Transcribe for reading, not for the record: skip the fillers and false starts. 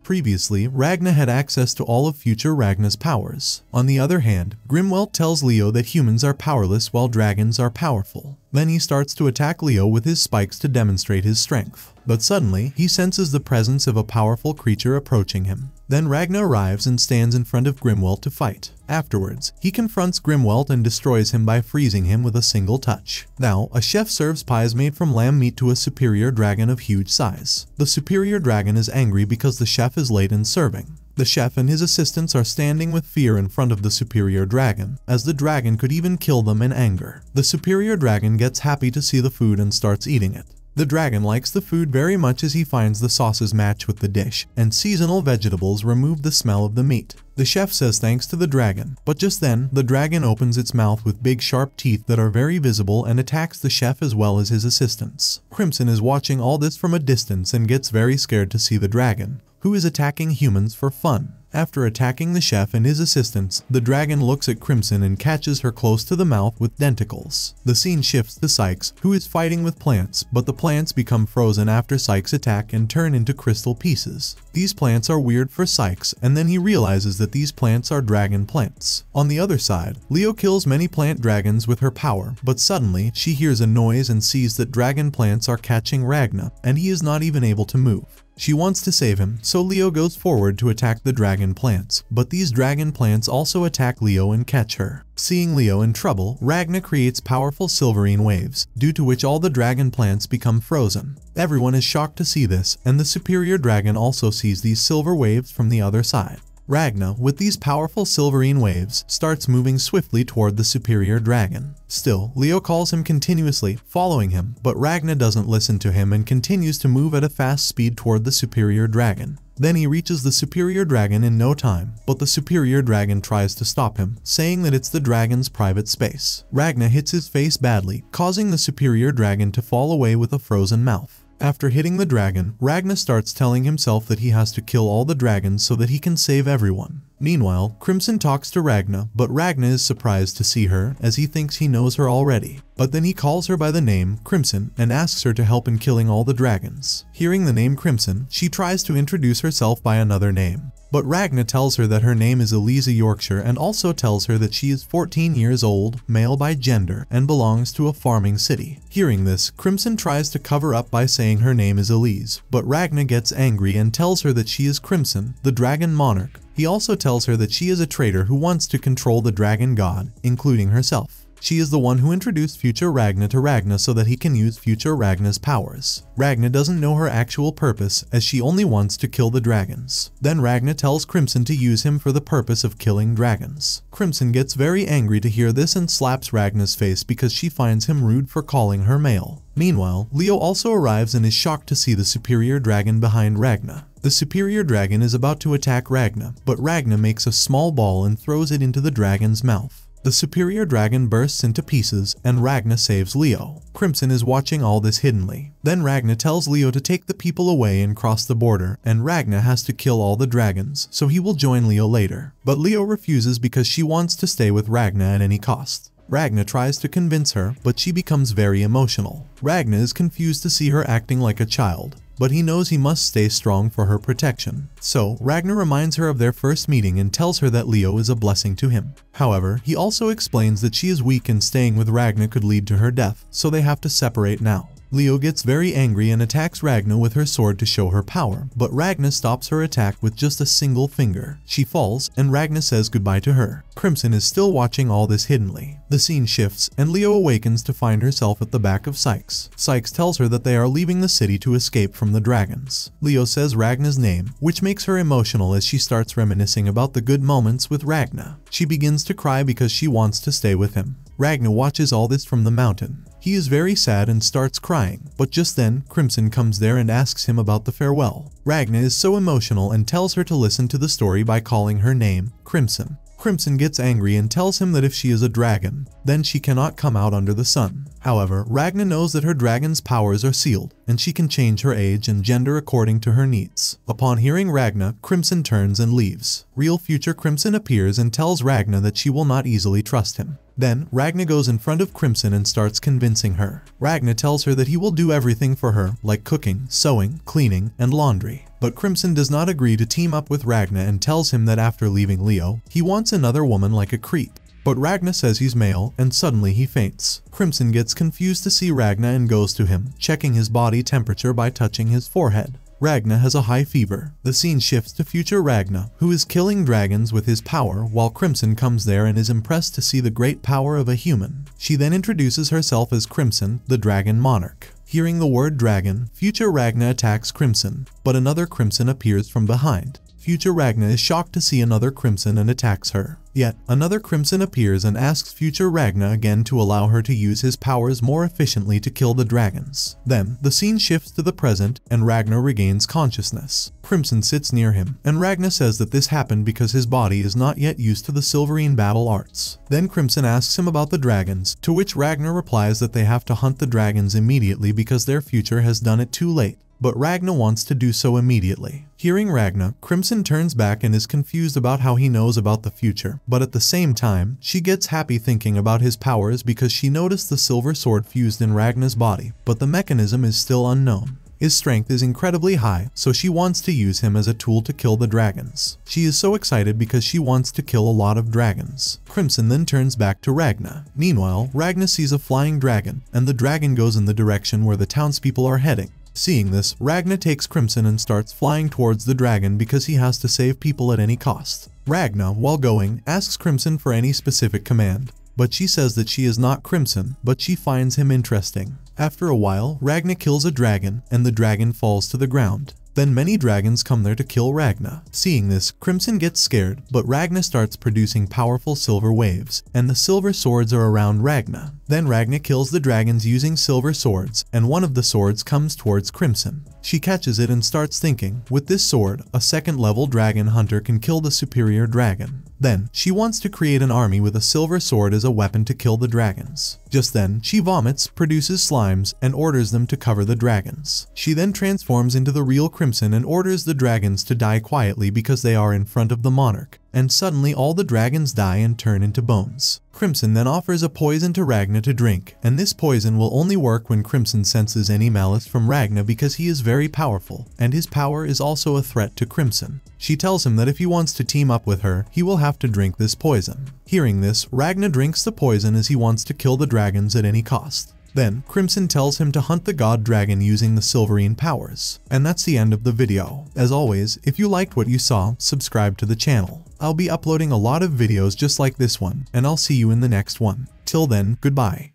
Previously, Ragna had access to all of future Ragna's powers. On the other hand, Grimwelt tells Leo that humans are powerless while dragons are powerful. Then he starts to attack Leo with his spikes to demonstrate his strength. But suddenly, he senses the presence of a powerful creature approaching him. Then Ragna arrives and stands in front of Grimwelt to fight. Afterwards, he confronts Grimwelt and destroys him by freezing him with a single touch. Now, a chef serves pies made from lamb meat to a superior dragon of huge size. The superior dragon is angry because the chef is late in serving. The chef and his assistants are standing with fear in front of the superior dragon, as the dragon could even kill them in anger. The superior dragon gets happy to see the food and starts eating it. The dragon likes the food very much as he finds the sauces match with the dish, and seasonal vegetables remove the smell of the meat. The chef says thanks to the dragon, but just then, the dragon opens its mouth with big sharp teeth that are very visible and attacks the chef as well as his assistants. Crimson is watching all this from a distance and gets very scared to see the dragon, who is attacking humans for fun. After attacking the chef and his assistants, the dragon looks at Crimson and catches her close to the mouth with tentacles. The scene shifts to Sykes, who is fighting with plants, but the plants become frozen after Sykes' attack and turn into crystal pieces. These plants are weird for Sykes, and then he realizes that these plants are dragon plants. On the other side, Leo kills many plant dragons with her power, but suddenly, she hears a noise and sees that dragon plants are catching Ragna, and he is not even able to move. She wants to save him, so Leo goes forward to attack the dragon plants, but these dragon plants also attack Leo and catch her. Seeing Leo in trouble, Ragna creates powerful silverine waves, due to which all the dragon plants become frozen. Everyone is shocked to see this, and the superior dragon also sees these silver waves from the other side. Ragna, with these powerful silverine waves, starts moving swiftly toward the superior dragon. Still, Leo calls him continuously, following him, but Ragna doesn't listen to him and continues to move at a fast speed toward the superior dragon. Then he reaches the superior dragon in no time, but the superior dragon tries to stop him, saying that it's the dragon's private space. Ragna hits his face badly, causing the superior dragon to fall away with a frozen mouth. After hitting the dragon, Ragna starts telling himself that he has to kill all the dragons so that he can save everyone. Meanwhile, Crimson talks to Ragna, but Ragna is surprised to see her as he thinks he knows her already. But then he calls her by the name Crimson and asks her to help in killing all the dragons. Hearing the name Crimson, she tries to introduce herself by another name. But Ragna tells her that her name is Eliza Yorkshire and also tells her that she is 14 years old, male by gender, and belongs to a farming city. Hearing this, Crimson tries to cover up by saying her name is Elise, but Ragna gets angry and tells her that she is Crimson, the dragon monarch. He also tells her that she is a traitor who wants to control the dragon god, including herself. She is the one who introduced future Ragna to Ragna so that he can use future Ragna's powers. Ragna doesn't know her actual purpose as she only wants to kill the dragons. Then Ragna tells Crimson to use him for the purpose of killing dragons. Crimson gets very angry to hear this and slaps Ragna's face because she finds him rude for calling her male. Meanwhile, Leo also arrives and is shocked to see the superior dragon behind Ragna. The superior dragon is about to attack Ragna, but Ragna makes a small ball and throws it into the dragon's mouth. The superior dragon bursts into pieces, and Ragna saves Leo. Crimson is watching all this hiddenly. Then Ragna tells Leo to take the people away and cross the border, and Ragna has to kill all the dragons, so he will join Leo later. But Leo refuses because she wants to stay with Ragna at any cost. Ragna tries to convince her, but she becomes very emotional. Ragna is confused to see her acting like a child, but he knows he must stay strong for her protection. So, Ragna reminds her of their first meeting and tells her that Leo is a blessing to him. However, he also explains that she is weak and staying with Ragna could lead to her death, so they have to separate now. Leo gets very angry and attacks Ragna with her sword to show her power, but Ragna stops her attack with just a single finger. She falls, and Ragna says goodbye to her. Crimson is still watching all this hiddenly. The scene shifts, and Leo awakens to find herself at the back of Sykes. Sykes tells her that they are leaving the city to escape from the dragons. Leo says Ragna's name, which makes her emotional as she starts reminiscing about the good moments with Ragna. She begins to cry because she wants to stay with him. Ragna watches all this from the mountain. He is very sad and starts crying, but just then, Crimson comes there and asks him about the farewell. Ragna is so emotional and tells her to listen to the story by calling her name Crimson. Crimson gets angry and tells him that if she is a dragon, then she cannot come out under the sun. However, Ragna knows that her dragon's powers are sealed, and she can change her age and gender according to her needs. Upon hearing Ragna, Crimson turns and leaves. Real future Crimson appears and tells Ragna that she will not easily trust him. Then, Ragna goes in front of Crimson and starts convincing her. Ragna tells her that he will do everything for her, like cooking, sewing, cleaning, and laundry. But Crimson does not agree to team up with Ragna and tells him that after leaving Leo, he wants another woman like a creep. But Ragna says he's male, and suddenly he faints. Crimson gets confused to see Ragna and goes to him, checking his body temperature by touching his forehead. Ragna has a high fever. The scene shifts to future Ragna, who is killing dragons with his power, while Crimson comes there and is impressed to see the great power of a human. She then introduces herself as Crimson, the Dragon Monarch. Hearing the word dragon, future Ragna attacks Crimson, but another Crimson appears from behind. Future Ragna is shocked to see another Crimson and attacks her. Yet, another Crimson appears and asks future Ragna again to allow her to use his powers more efficiently to kill the dragons. Then, the scene shifts to the present and Ragna regains consciousness. Crimson sits near him, and Ragna says that this happened because his body is not yet used to the Silverine battle arts. Then Crimson asks him about the dragons, to which Ragna replies that they have to hunt the dragons immediately because their future has done it too late. But Ragna wants to do so immediately. Hearing Ragna, Crimson turns back and is confused about how he knows about the future, but at the same time, she gets happy thinking about his powers because she noticed the silver sword fused in Ragna's body, but the mechanism is still unknown. His strength is incredibly high, so she wants to use him as a tool to kill the dragons. She is so excited because she wants to kill a lot of dragons. Crimson then turns back to Ragna. Meanwhile, Ragna sees a flying dragon, and the dragon goes in the direction where the townspeople are heading. Seeing this, Ragna takes Crimson and starts flying towards the dragon because he has to save people at any cost. Ragna, while going, asks Crimson for any specific command, but she says that she is not Crimson, but she finds him interesting. After a while, Ragna kills a dragon, and the dragon falls to the ground. Then many dragons come there to kill Ragna. Seeing this, Crimson gets scared, but Ragna starts producing powerful silver waves, and the silver swords are around Ragna. Then Ragna kills the dragons using silver swords, and one of the swords comes towards Crimson. She catches it and starts thinking, with this sword, a second-level dragon hunter can kill the superior dragon. Then, she wants to create an army with a silver sword as a weapon to kill the dragons. Just then, she vomits, produces slimes, and orders them to cover the dragons. She then transforms into the real Crimson and orders the dragons to die quietly because they are in front of the monarch. And suddenly all the dragons die and turn into bones. Crimson then offers a poison to Ragna to drink, and this poison will only work when Crimson senses any malice from Ragna because he is very powerful, and his power is also a threat to Crimson. She tells him that if he wants to team up with her, he will have to drink this poison. Hearing this, Ragna drinks the poison as he wants to kill the dragons at any cost. Then, Crimson tells him to hunt the god dragon using the Silverine powers. And that's the end of the video. As always, if you liked what you saw, subscribe to the channel. I'll be uploading a lot of videos just like this one, and I'll see you in the next one. Till then, goodbye.